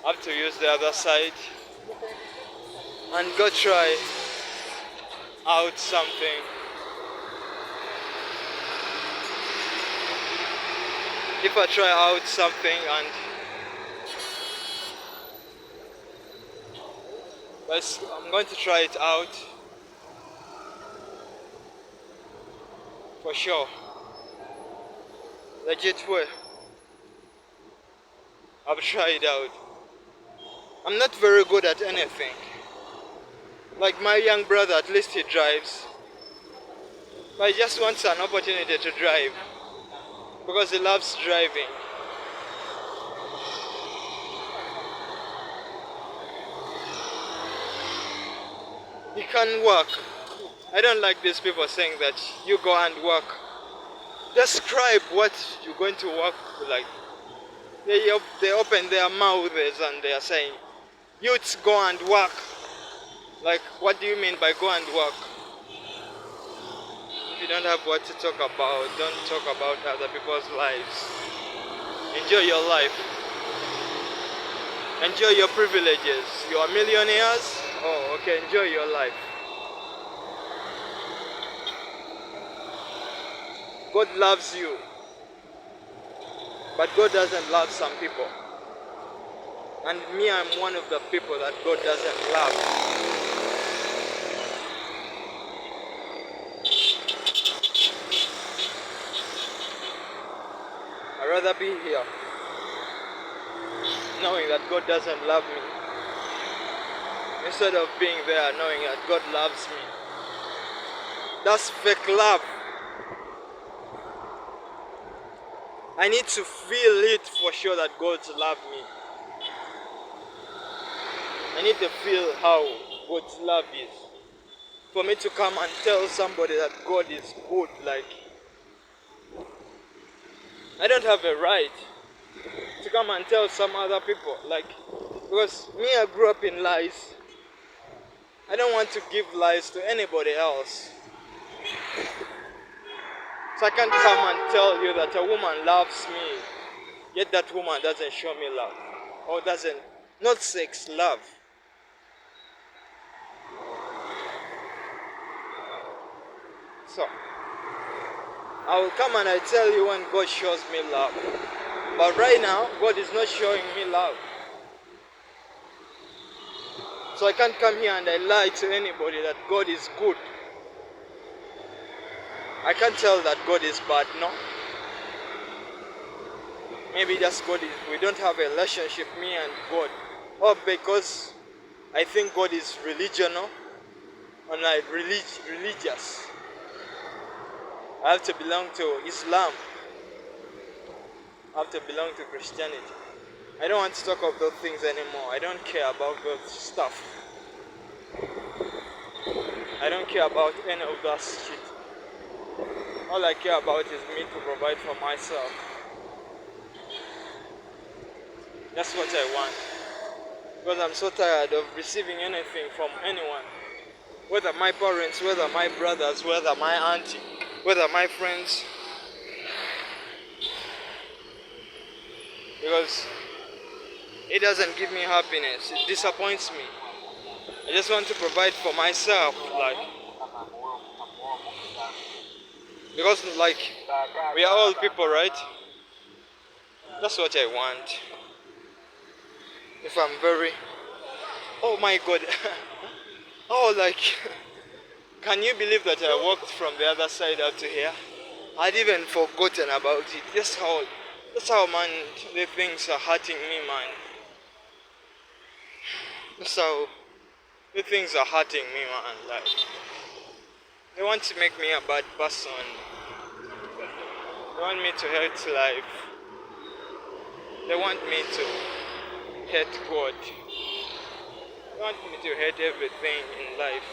I have to use the other side and go try out something. If I try out something and I'm going to try it out for sure. Legit way. I've tried out. I'm not very good at anything. Like my young brother, at least he drives. But he just wants an opportunity to drive because he loves driving. He can work. I don't like these people saying that you go and work. Describe what you're going to work like. They open their mouths and they are saying, youths go and work. Like, what do you mean by go and work? If you don't have what to talk about, don't talk about other people's lives. Enjoy your life. Enjoy your privileges. You are millionaires? Oh, okay, enjoy your life. God loves you. But God doesn't love some people. And me, I'm one of the people that God doesn't love. I'd rather be here knowing that God doesn't love me instead of being there knowing that God loves me. That's fake love. I need to feel it for sure that God loves me. I need to feel how God's love is. For me to come and tell somebody that God is good, like, I don't have a right to come and tell some other people, like, because me, I grew up in lies. I don't want to give lies to anybody else. So I can't come and tell you that a woman loves me, yet that woman doesn't show me love. Or doesn't, not sex, love. So, I will come and I tell you when God shows me love. But right now, God is not showing me love. So I can't come here and I lie to anybody that God is good. I can't tell that God is bad, no. Maybe just God is, we don't have a relationship, me and God. Or because I think God is religional and like religious. I have to belong to Islam. I have to belong to Christianity. I don't want to talk of those things anymore. I don't care about those stuff. I don't care about any of that shit. All I care about is me to provide for myself. That's what I want. Because I'm so tired of receiving anything from anyone. Whether my parents, whether my brothers, whether my auntie, whether my friends. Because it doesn't give me happiness. It disappoints me. I just want to provide for myself, like, because like we are all people, right? That's what I want. If I'm very, oh my God, oh like, can you believe that I walked from the other side out to here? I'd even forgotten about it. That's how man, the things are hurting me, man. That's how the things are hurting me, man. Like, they want to make me a bad person. They want me to hate life. They want me to hate God. They want me to hate everything in life.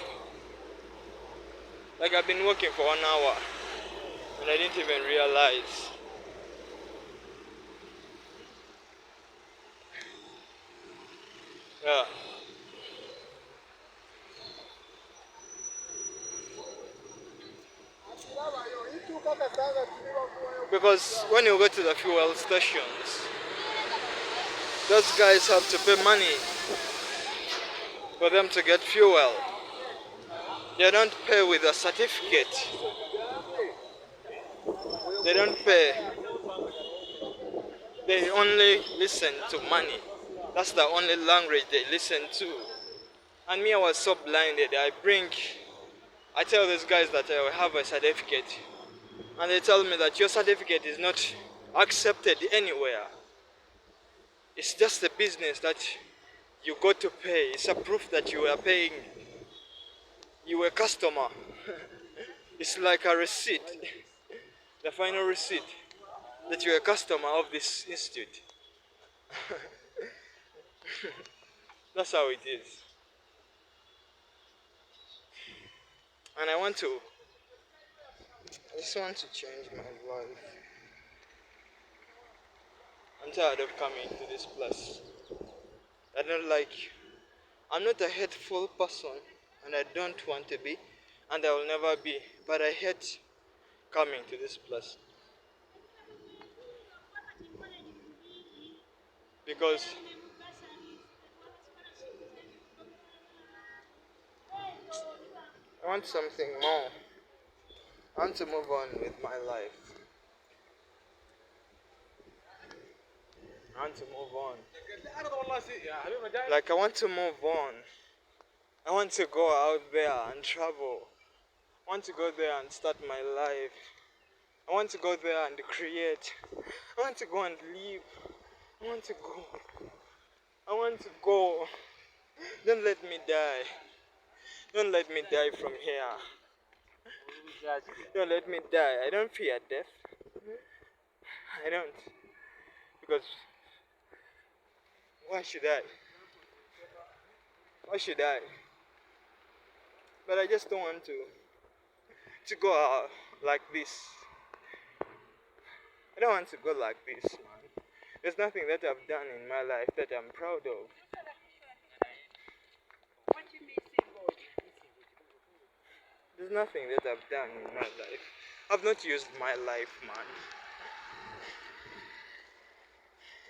Like, I've been working for 1 hour and I didn't even realize. Yeah. Because when you go to the fuel stations, those guys have to pay money for them to get fuel. They don't pay with a certificate. They don't pay. They only listen to money. That's the only language they listen to. And me, I was so blinded. I tell these guys that I have a certificate. And they tell me that your certificate is not accepted anywhere. It's just a business that you got to pay. It's a proof that you were paying. You were a customer. It's like a receipt. The final receipt that you're a customer of this institute. That's how it is. And I just want to change my life. I'm tired of coming to this place. I'm not a hateful person, and I don't want to be, and I will never be, but I hate coming to this place. Because I want something more. I want to move on with my life. I want to move on. Like, I want to move on. I want to go out there and travel. I want to go there and start my life. I want to go there and create. I want to go and live. I want to go. I want to go. Don't let me die. Don't let me die from here. Don't let me die. I don't fear death. I don't. Because why should I? Why should I? But I just don't want to go out like this. I don't want to go like this, man. There's nothing that I've done in my life that I'm proud of. There's nothing that I've done in my life. I've not used my life, man.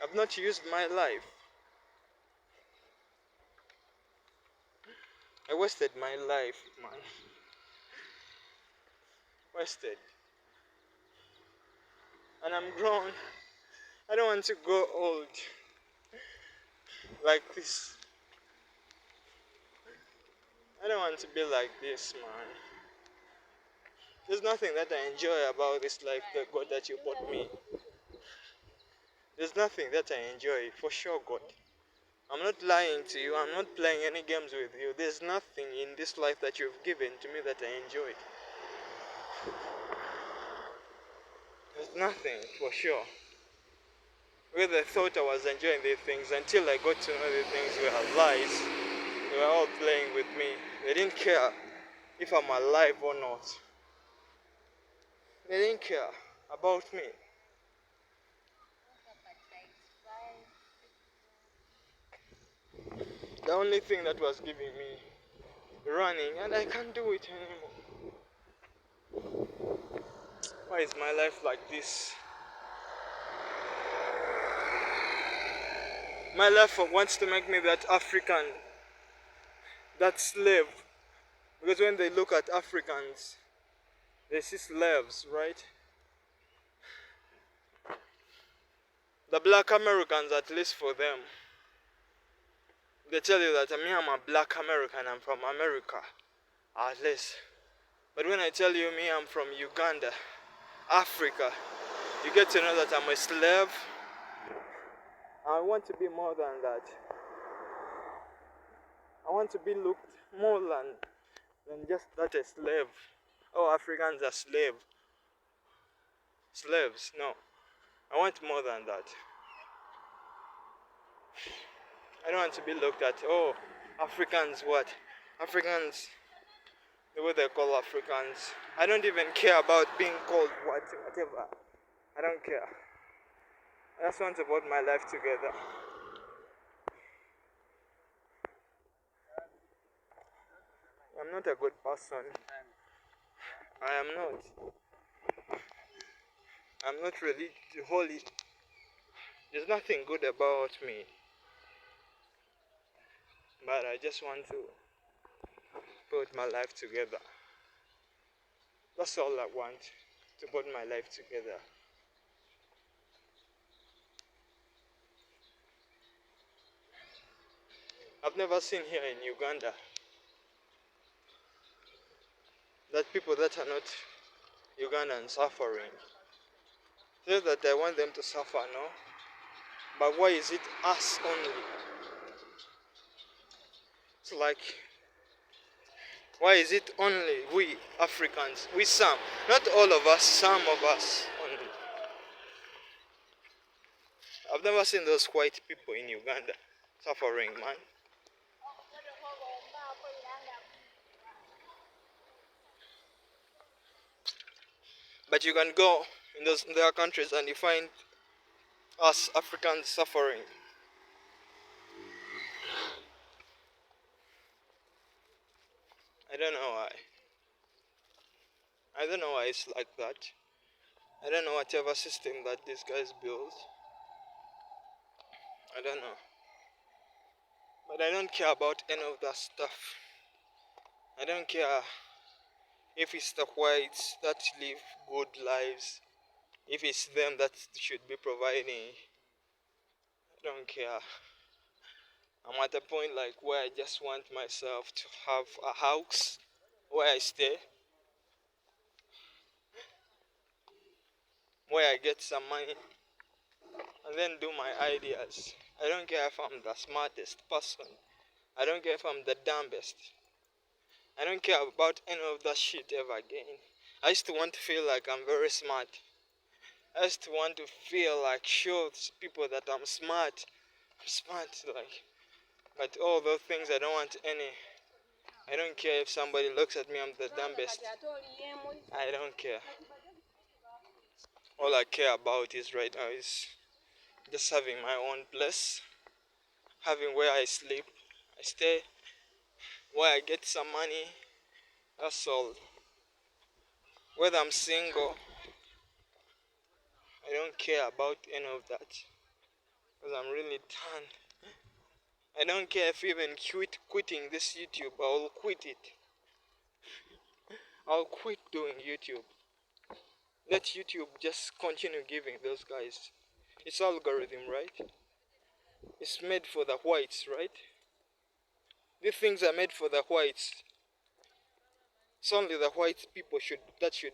I've not used my life. I wasted my life, man. Wasted. And I'm grown. I don't want to grow old like this. I don't want to be like this, man. There's nothing that I enjoy about this life, the God that you brought me. There's nothing that I enjoy, for sure, God. I'm not lying to you. I'm not playing any games with you. There's nothing in this life that you've given to me that I enjoy. There's nothing, for sure. Whether I thought I was enjoying these things until I got to know these things were lies. They were all playing with me. They didn't care if I'm alive or not. They didn't care about me. The only thing that was giving me running, and I can't do it anymore. Why is my life like this? My life wants to make me that African, that slave. Because when they look at Africans, they see slaves, right? The black Americans, at least for them, they tell you that me, I'm a black American, I'm from America, at least. But when I tell you me, I'm from Uganda, Africa, you get to know that I'm a slave. I want to be more than that. I want to be looked more than just that a slave. Oh, Africans are slaves. No, I want more than that. I don't want to be looked at. Oh, Africans what? Africans, the way they call Africans. I don't even care about being called whatever. I don't care. I just want to put my life together. I'm not a good person. I am not. I'm not really holy. There's nothing good about me. But I just want to put my life together. That's all I want. To put my life together. I've never seen here in Uganda that people that are not Ugandans suffering. Say that I want them to suffer, no? But why is it us only? It's like, why is it only we Africans? We some. Not all of us, some of us only. I've never seen those white people in Uganda suffering, man. But you can go in their countries and you find us Africans suffering. I don't know why. I don't know why it's like that. I don't know whatever system that these guys build. I don't know. But I don't care about any of that stuff. I don't care if it's the whites that live good lives, if it's them that should be providing. I don't care. I'm at a point like where I just want myself to have a house where I stay, where I get some money, and then do my ideas. I don't care if I'm the smartest person. I don't care if I'm the dumbest. I don't care about any of that shit ever again. I used to want to feel like I'm very smart. I used to want to feel like show people that I'm smart. I'm smart, like. But all those things I don't want any. I don't care if somebody looks at me, I'm the dumbest. I don't care. All I care about is right now is just having my own place, having where I sleep, I stay, where I get some money. That's all. Whether I'm single, I don't care about any of that. Because I'm really done. I don't care if even quitting this YouTube. I'll quit it. I'll quit doing YouTube. Let YouTube just continue giving those guys. It's algorithm, right? It's made for the whites, right? These things are made for the whites. It's only the white people should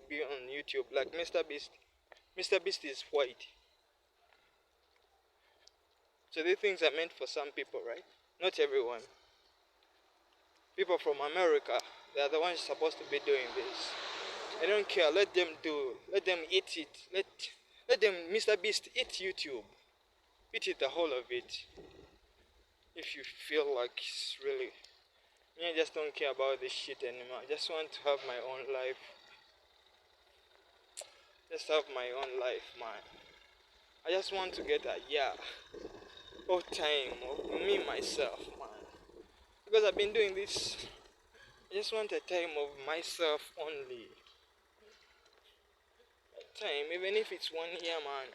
be on YouTube. Like Mr. Beast. Mr. Beast is white. So these things are meant for some people, right? Not everyone. People from America, they are the ones supposed to be doing this. I don't care. Let them do. Let them eat it. Let them, Mr. Beast, eat YouTube. Eat it, the whole of it. If you feel like it's really. I just don't care about this shit anymore. I just want to have my own life. Just have my own life, man. I just want to get a year of time of me myself, man. Because I've been doing this. I just want a time of myself only. A time, even if it's 1 year, man.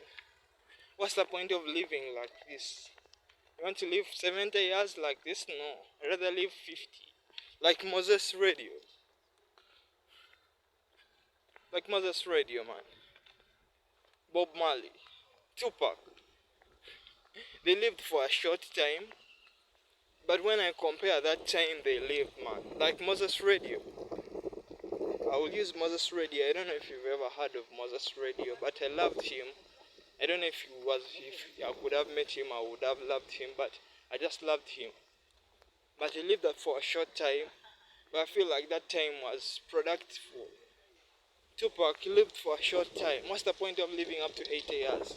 What's the point of living like this? You want to live 70 years like this? No. I'd rather live 50. Like Moses Radio. Like Moses Radio, man. Bob Marley. Tupac. They lived for a short time. But when I compare that time they lived, man. Like Moses Radio. I will use Moses Radio. I don't know if you've ever heard of Moses Radio, but I loved him. I don't know if I could have met him, I would have loved him, but I just loved him. But he lived that for a short time, but I feel like that time was productive. Tupac lived for a short time. What's the point of living up to 80 years?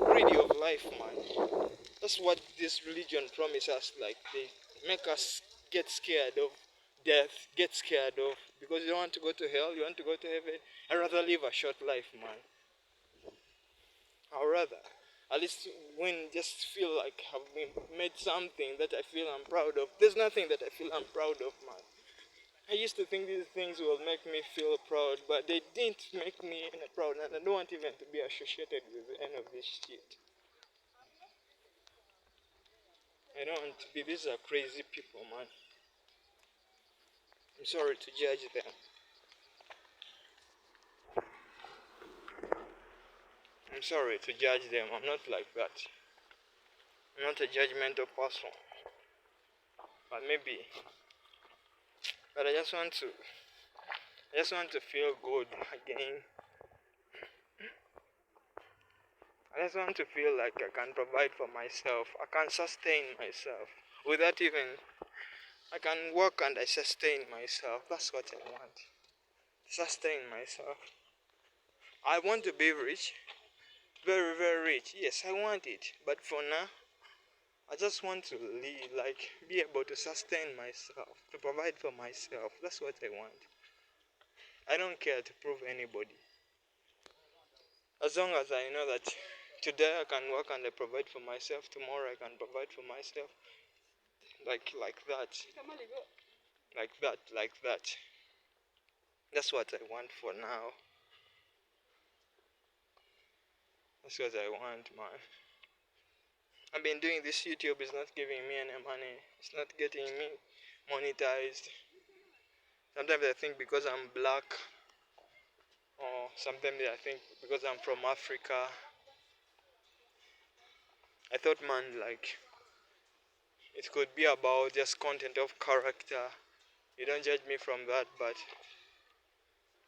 Greedy of life, man. That's what this religion promises us. Like, they make us get scared of death, get scared of, because you don't want to go to hell, you want to go to heaven. I'd rather live a short life, man. I'd rather. At least when just feel like I've been made something that I feel I'm proud of. There's nothing that I feel I'm proud of, man. I used to think these things will make me feel proud, but they didn't make me proud, and I don't want even to be associated with any of this shit. I don't want to be. These are crazy people, man. I'm sorry to judge them. I'm sorry to judge them. I'm not like that. I'm not a judgmental person. But maybe. But I just want to feel good again. I just want to feel like I can provide for myself. I can sustain myself. Without even, I can work and I sustain myself. That's what I want. Sustain myself. I want to be rich. Very, very rich. Yes, I want it. But for now, I just want to live, like, be able to sustain myself, to provide for myself. That's what I want. I don't care to prove anybody. As long as I know that today I can work and I provide for myself, tomorrow I can provide for myself. Like that. Like that. That's what I want for now. That's what I want, man. I've been doing this. YouTube is not giving me any money. It's not getting me monetized. Sometimes I think because I'm black, or sometimes I think because I'm from Africa. I thought, man, like, it could be about just content of character. You don't judge me from that, but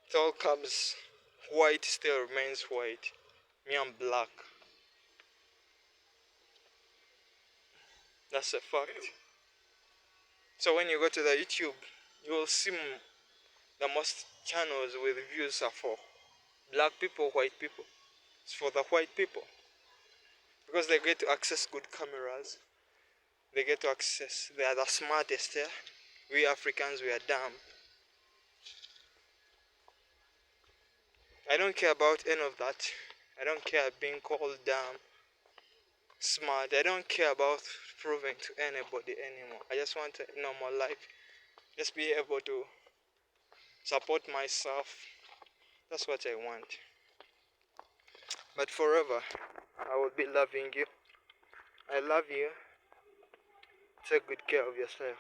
it all comes white, still remains white. Me, I'm black. That's a fact. So when you go to the YouTube, you will see the most channels with views are for black people, white people. It's for the white people. Because they get to access good cameras. They get to access, they are the smartest, yeah? We Africans, we are dumb. I don't care about any of that. I don't care being called dumb, smart. I don't care about proving to anybody anymore. I just want a normal life. Just be able to support myself, That's what I want. But forever, I will be loving you. I love you. Take good care of yourself.